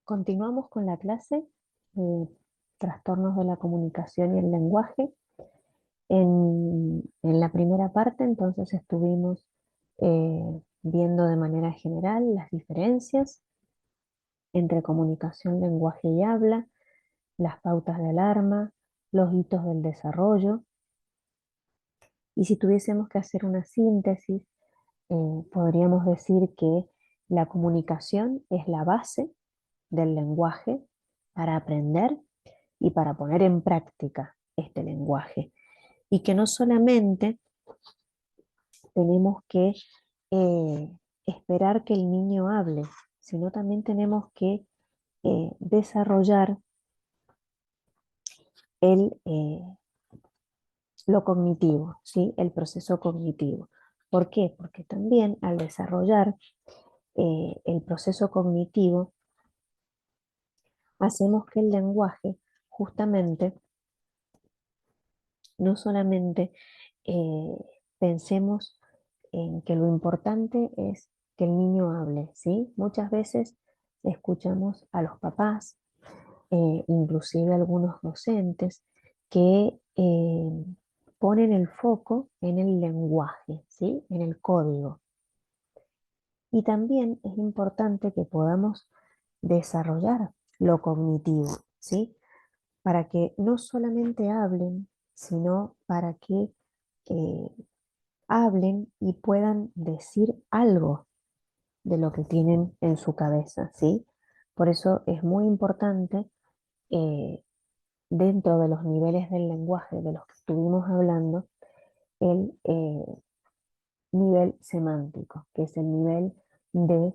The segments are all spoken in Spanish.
Continuamos con la clase de trastornos de la comunicación y el lenguaje. En la primera parte, entonces, estuvimos viendo de manera general las diferencias entre comunicación, lenguaje y habla, las pautas de alarma, los hitos del desarrollo. Y si tuviésemos que hacer una síntesis, podríamos decir que la comunicación es la base del lenguaje para aprender y para poner en práctica este lenguaje. Y que no solamente tenemos que eh, esperar que el niño hable, sino también tenemos que desarrollar lo cognitivo, ¿sí? El proceso cognitivo. ¿Por qué? Porque también al desarrollar el proceso cognitivo, hacemos que el lenguaje justamente no solamente eh, pensemos en que lo importante es que el niño hable, ¿sí? Muchas veces escuchamos a los papás, inclusive algunos docentes, que ponen el foco en el lenguaje, ¿sí? En el código. Y también es importante que podamos desarrollar lo cognitivo, ¿sí? Para que no solamente hablen, sino para que eh, hablen y puedan decir algo de lo que tienen en su cabeza, ¿sí? Por eso es muy importante, eh, dentro de los niveles del lenguaje de los que estuvimos hablando, el nivel semántico, que es el nivel de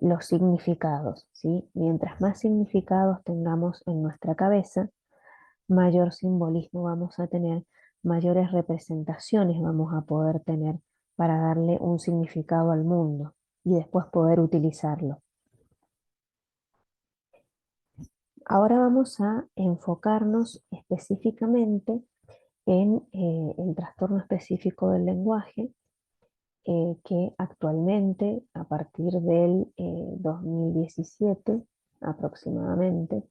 los significados, ¿sí? Mientras más significados tengamos en nuestra cabeza, mayor simbolismo vamos a tener, mayores representaciones vamos a poder tener para darle un significado al mundo y después poder utilizarlo. Ahora vamos a enfocarnos específicamente en el trastorno específico del lenguaje, que actualmente, a partir del 2017 aproximadamente,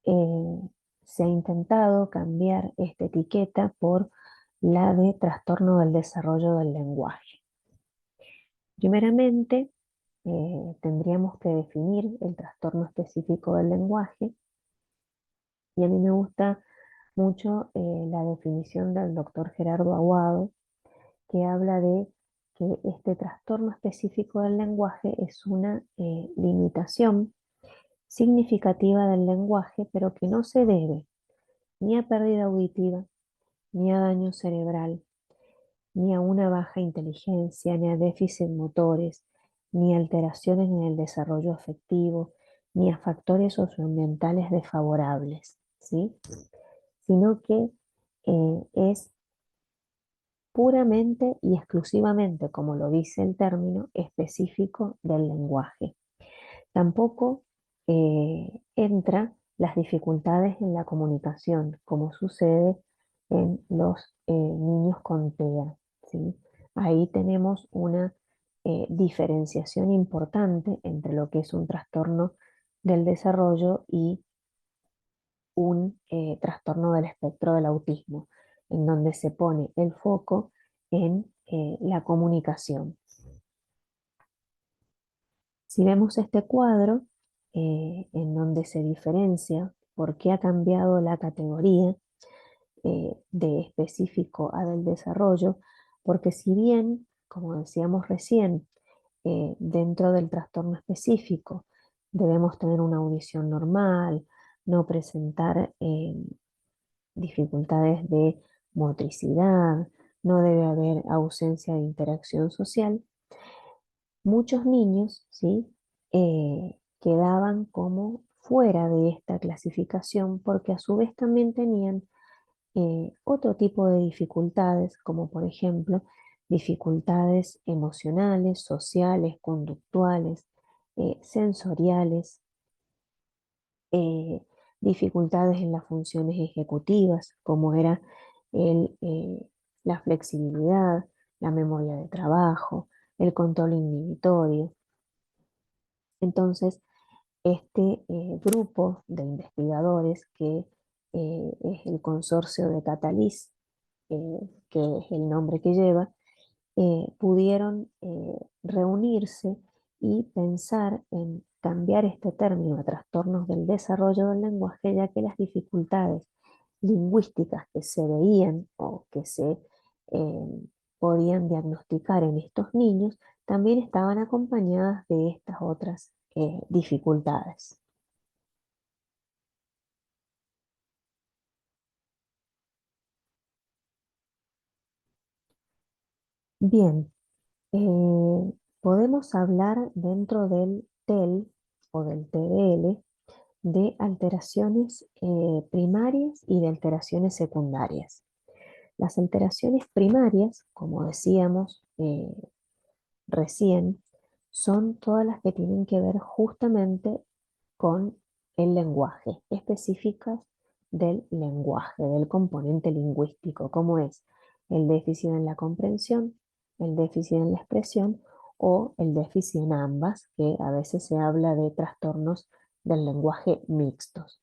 eh, se ha intentado cambiar esta etiqueta por la de trastorno del desarrollo del lenguaje. Primeramente, tendríamos que definir el trastorno específico del lenguaje, y a mí me gusta mucho la definición del doctor Gerardo Aguado, que habla de que este trastorno específico del lenguaje es una limitación significativa del lenguaje, pero que no se debe ni a pérdida auditiva, ni a daño cerebral, ni a una baja inteligencia, ni a déficit motores, ni a alteraciones en el desarrollo afectivo, ni a factores socioambientales desfavorables, ¿sí? Sino que es puramente y exclusivamente, como lo dice el término, específico del lenguaje. Tampoco entra las dificultades en la comunicación, como sucede en los niños con TEA, ¿sí? Ahí tenemos una diferenciación importante entre lo que es un trastorno del desarrollo y un trastorno del espectro del autismo, en donde se pone el foco en la comunicación. Si vemos este cuadro, en donde se diferencia por qué ha cambiado la categoría de específico a del desarrollo, porque si bien, como decíamos recién, dentro del trastorno específico debemos tener una audición normal, no presentar dificultades de motricidad, no debe haber ausencia de interacción social, muchos niños, ¿sí? Quedaban como fuera de esta clasificación porque a su vez también tenían otro tipo de dificultades, como por ejemplo dificultades emocionales, sociales, conductuales, sensoriales, eh, dificultades en las funciones ejecutivas, como era el, la flexibilidad, la memoria de trabajo, el control inhibitorio. Entonces, Este grupo de investigadores, que es el consorcio de Catalyst, que es el nombre que lleva, pudieron reunirse y pensar en cambiar este término a trastornos del desarrollo del lenguaje, ya que las dificultades lingüísticas que se veían o que se podían diagnosticar en estos niños también estaban acompañadas de estas otras dificultades. Bien, podemos hablar dentro del TEL o del TDL de alteraciones primarias y de alteraciones secundarias. Las alteraciones primarias, como decíamos recién, son todas las que tienen que ver justamente con el lenguaje, específicas del lenguaje, del componente lingüístico, como es el déficit en la comprensión, el déficit en la expresión o el déficit en ambas, que a veces se habla de trastornos del lenguaje mixtos.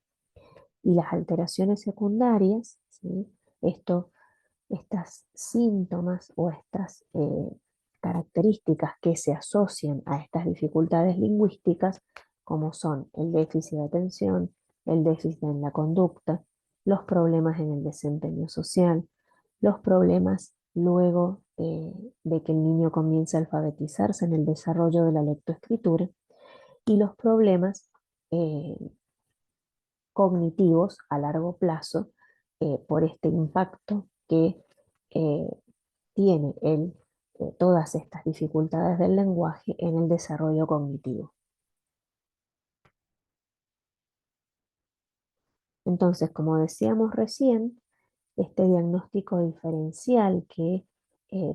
Y las alteraciones secundarias, ¿sí? Esto, estas síntomas o estas características que se asocian a estas dificultades lingüísticas, como son el déficit de atención, el déficit en la conducta, los problemas en el desempeño social, los problemas luego de que el niño comience a alfabetizarse en el desarrollo de la lectoescritura y los problemas eh, cognitivos a largo plazo por este impacto que eh, tiene todas estas dificultades del lenguaje en el desarrollo cognitivo. Entonces, como decíamos recién, este diagnóstico diferencial que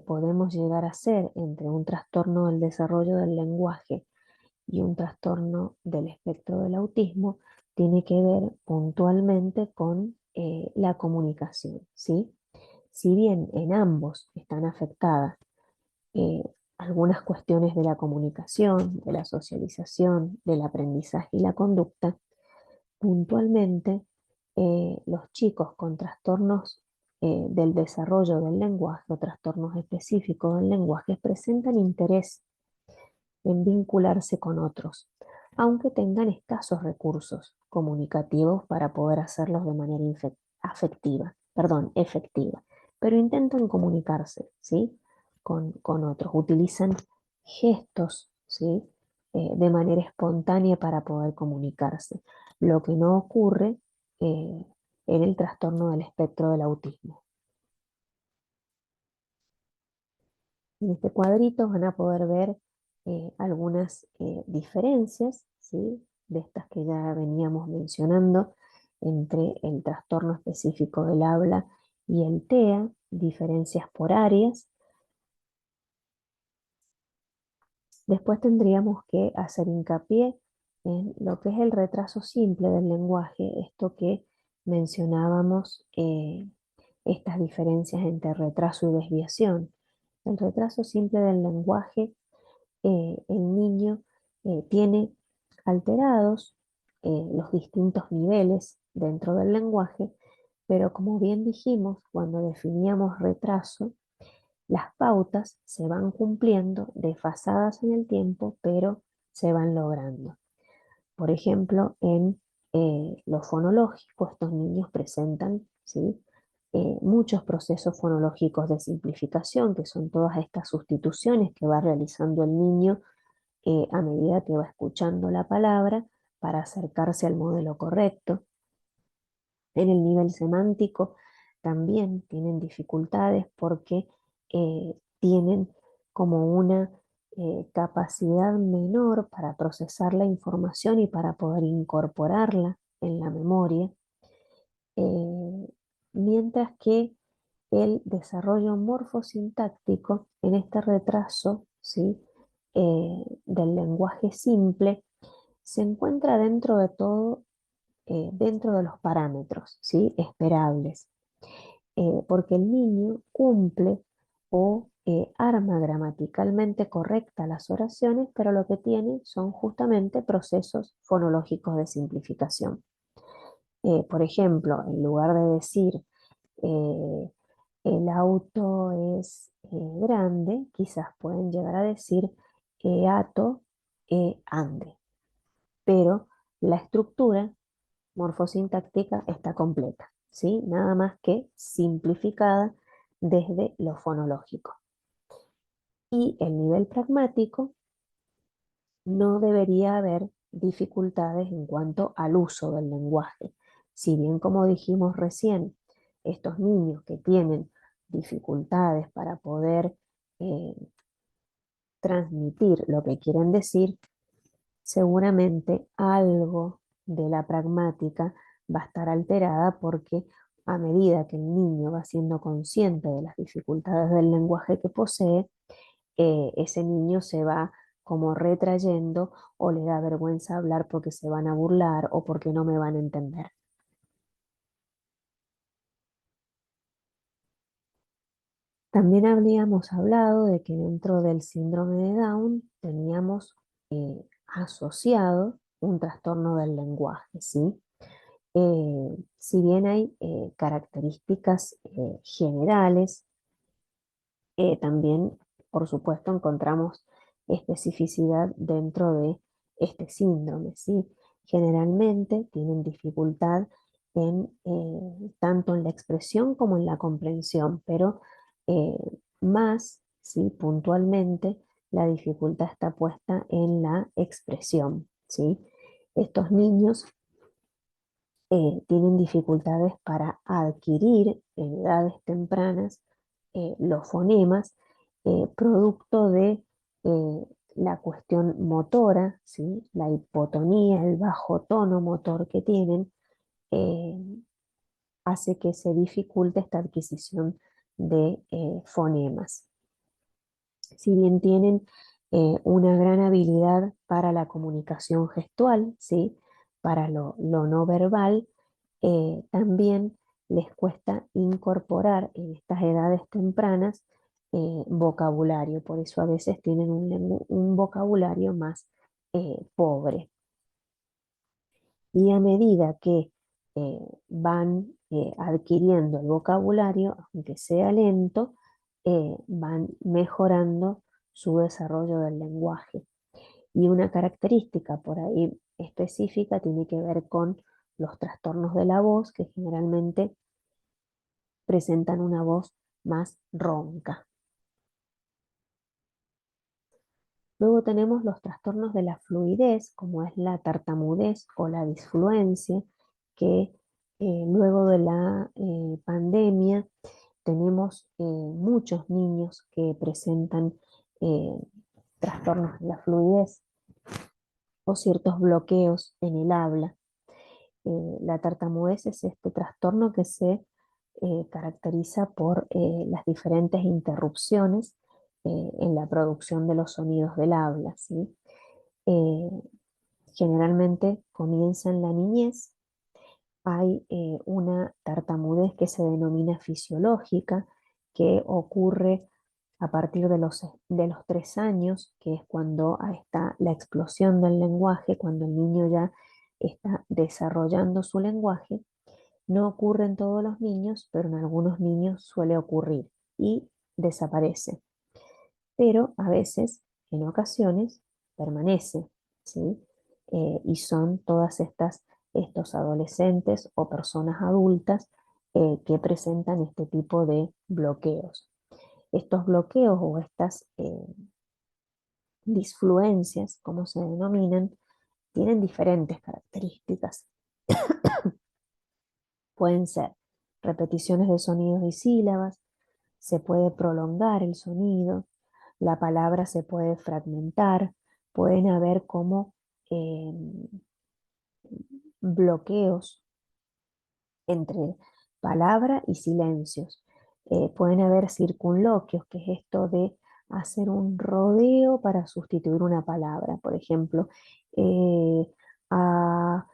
podemos llegar a hacer entre un trastorno del desarrollo del lenguaje y un trastorno del espectro del autismo tiene que ver puntualmente con la comunicación, ¿sí? Si bien en ambos están afectadas eh, algunas cuestiones de la comunicación, de la socialización, del aprendizaje y la conducta, puntualmente los chicos con trastornos del desarrollo del lenguaje o trastornos específicos del lenguaje presentan interés en vincularse con otros, aunque tengan escasos recursos comunicativos para poder hacerlos de manera efectiva, pero intentan comunicarse, ¿sí? Con otros, utilizan gestos, ¿sí? De manera espontánea para poder comunicarse, lo que no ocurre en el trastorno del espectro del autismo. En este cuadrito van a poder ver algunas diferencias, ¿sí? De estas que ya veníamos mencionando entre el trastorno específico del habla y el TEA, diferencias por áreas. Después tendríamos que hacer hincapié en lo que es el retraso simple del lenguaje, esto que mencionábamos, estas diferencias entre retraso y desviación. El retraso simple del lenguaje, el niño tiene alterados los distintos niveles dentro del lenguaje, pero como bien dijimos, cuando definíamos retraso, las pautas se van cumpliendo desfasadas en el tiempo, pero se van logrando. Por ejemplo, en lo fonológico, estos niños presentan, ¿sí? Muchos procesos fonológicos de simplificación, que son todas estas sustituciones que va realizando el niño a medida que va escuchando la palabra para acercarse al modelo correcto. En el nivel semántico también tienen dificultades porque tienen como una capacidad menor para procesar la información y para poder incorporarla en la memoria, eh, mientras que el desarrollo morfosintáctico en este retraso, ¿sí? Del lenguaje simple se encuentra dentro de todo, dentro de los parámetros, ¿sí? Esperables, porque el niño cumple o arma gramaticalmente correcta las oraciones, pero lo que tiene son justamente procesos fonológicos de simplificación. Por ejemplo, en lugar de decir eh, el auto es grande, quizás pueden llegar a decir ato, ande, pero la estructura morfosintáctica está completa, ¿sí? Nada más que simplificada desde lo fonológico. Y el nivel pragmático no debería haber dificultades en cuanto al uso del lenguaje. Si bien, como dijimos recién, estos niños que tienen dificultades para poder eh, transmitir lo que quieren decir, seguramente algo de la pragmática va a estar alterada porque a medida que el niño va siendo consciente de las dificultades del lenguaje que posee, ese niño se va como retrayendo o le da vergüenza hablar porque se van a burlar o porque no me van a entender. También habríamos hablado de que dentro del síndrome de Down teníamos asociado un trastorno del lenguaje, ¿sí? Si bien hay características generales, también, por supuesto, encontramos especificidad dentro de este síndrome, ¿sí? Generalmente tienen dificultad tanto en la expresión como en la comprensión, pero eh, más, ¿sí? Puntualmente, la dificultad está puesta en la expresión, ¿sí? Estos niños tienen dificultades para adquirir en edades tempranas los fonemas, producto de la cuestión motora, ¿sí? La hipotonía, el bajo tono motor que tienen, eh, hace que se dificulte esta adquisición de fonemas. Si bien tienen una gran habilidad para la comunicación gestual, ¿sí? Para lo no verbal, también les cuesta incorporar en estas edades tempranas vocabulario, por eso a veces tienen un vocabulario más pobre. Y a medida que van adquiriendo el vocabulario, aunque sea lento, van mejorando su desarrollo del lenguaje. Y una característica por ahí específica tiene que ver con los trastornos de la voz, que generalmente presentan una voz más ronca. Luego tenemos los trastornos de la fluidez, como es la tartamudez o la disfluencia, que luego de la pandemia tenemos muchos niños que presentan eh, trastornos de la fluidez o ciertos bloqueos en el habla. La tartamudez es este trastorno que se caracteriza por las diferentes interrupciones en la producción de los sonidos del habla, ¿sí? Eh, Generalmente comienza en la niñez. Hay una tartamudez que se denomina fisiológica, que ocurre a partir de los 3 años, que es cuando está la explosión del lenguaje, cuando el niño ya está desarrollando su lenguaje. No ocurre en todos los niños, pero en algunos niños suele ocurrir y desaparece. Pero a veces, en ocasiones, permanece, ¿sí? Y son todas estos adolescentes o personas adultas que presentan este tipo de bloqueos. Estos bloqueos o estas disfluencias, como se denominan, tienen diferentes características. Pueden ser repeticiones de sonidos y sílabas, se puede prolongar el sonido, la palabra se puede fragmentar, pueden haber como eh, bloqueos entre palabra y silencios. Pueden haber circunloquios, que es esto de hacer un rodeo para sustituir una palabra. Por ejemplo, eh, a,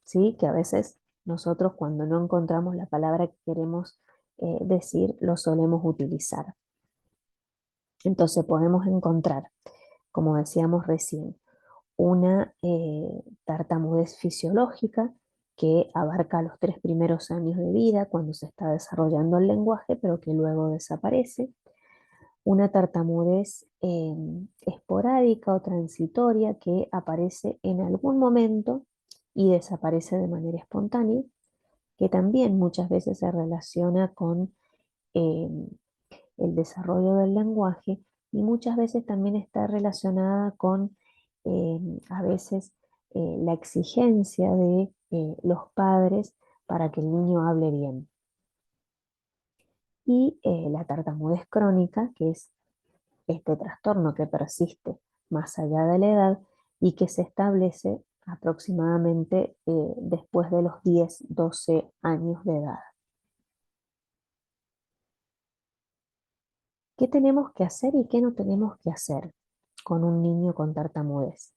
sí, que a veces nosotros cuando no encontramos la palabra que queremos decir, lo solemos utilizar. Entonces podemos encontrar, como decíamos recién, una tartamudez fisiológica que abarca los 3 primeros años de vida, cuando se está desarrollando el lenguaje, pero que luego desaparece. Una tartamudez esporádica o transitoria que aparece en algún momento y desaparece de manera espontánea, que también muchas veces se relaciona con eh, el desarrollo del lenguaje y muchas veces también está relacionada con a veces la exigencia de los padres para que el niño hable bien. Y la tartamudez crónica, que es este trastorno que persiste más allá de la edad y que se establece aproximadamente después de los 10-12 años de edad. ¿Qué tenemos que hacer y qué no tenemos que hacer con un niño con tartamudez?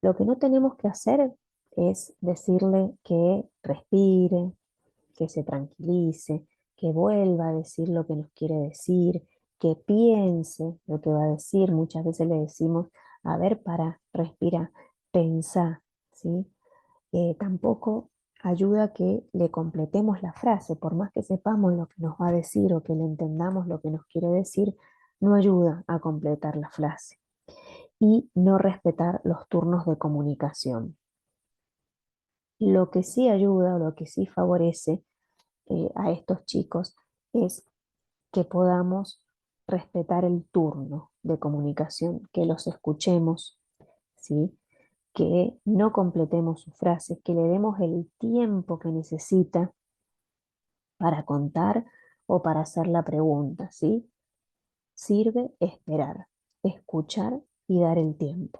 Lo que no tenemos que hacer es decirle que respire, que se tranquilice, que vuelva a decir lo que nos quiere decir, que piense lo que va a decir. Muchas veces le decimos, a ver, para, respira, pensá, ¿sí? Tampoco ayuda que le completemos la frase, por más que sepamos lo que nos va a decir o que le entendamos lo que nos quiere decir, no ayuda a completar la frase. Y no respetar los turnos de comunicación. Lo que sí ayuda o lo que sí favorece a estos chicos es que podamos respetar el turno de comunicación, que los escuchemos, ¿sí? Que no completemos su frase, que le demos el tiempo que necesita para contar o para hacer la pregunta, ¿sí? Sirve esperar, escuchar y dar el tiempo.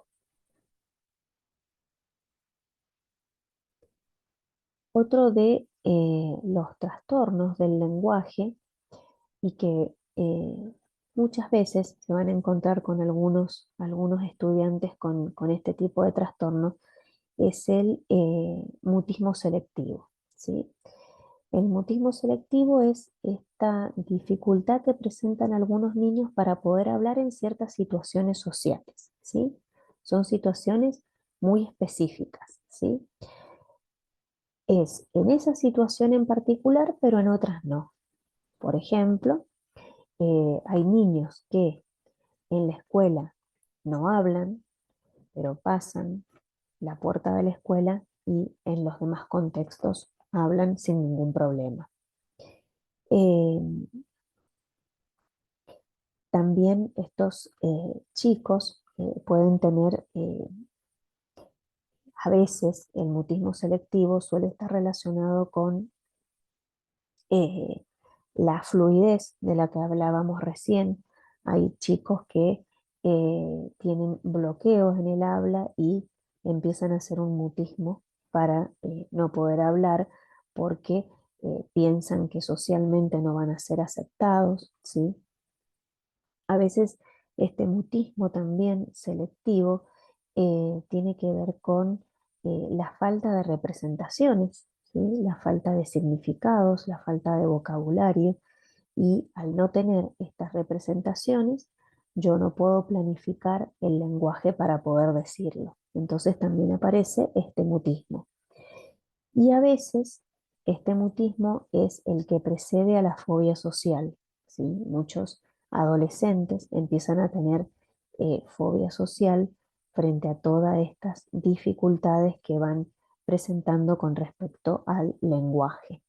Otro de los trastornos del lenguaje y que muchas veces se van a encontrar con algunos estudiantes con este tipo de trastorno es el mutismo selectivo, ¿sí? El mutismo selectivo es esta dificultad que presentan algunos niños para poder hablar en ciertas situaciones sociales, ¿sí? Son situaciones muy específicas, ¿sí? Es en esa situación en particular, pero en otras no. Por ejemplo, hay niños que en la escuela no hablan, pero pasan la puerta de la escuela y en los demás contextos hablan sin ningún problema. Eh, También estos chicos pueden tener, a veces el mutismo selectivo suele estar relacionado con eh, la fluidez de la que hablábamos recién. Hay chicos que tienen bloqueos en el habla y empiezan a hacer un mutismo para no poder hablar porque piensan que socialmente no van a ser aceptados, ¿sí? A veces este mutismo también selectivo tiene que ver con la falta de representaciones, ¿sí? La falta de significados, la falta de vocabulario y al no tener estas representaciones, yo no puedo planificar el lenguaje para poder decirlo. Entonces también aparece este mutismo. Y a veces este mutismo es el que precede a la fobia social, ¿sí? Muchos adolescentes empiezan a tener fobia social frente a todas estas dificultades que van presentando con respecto al lenguaje.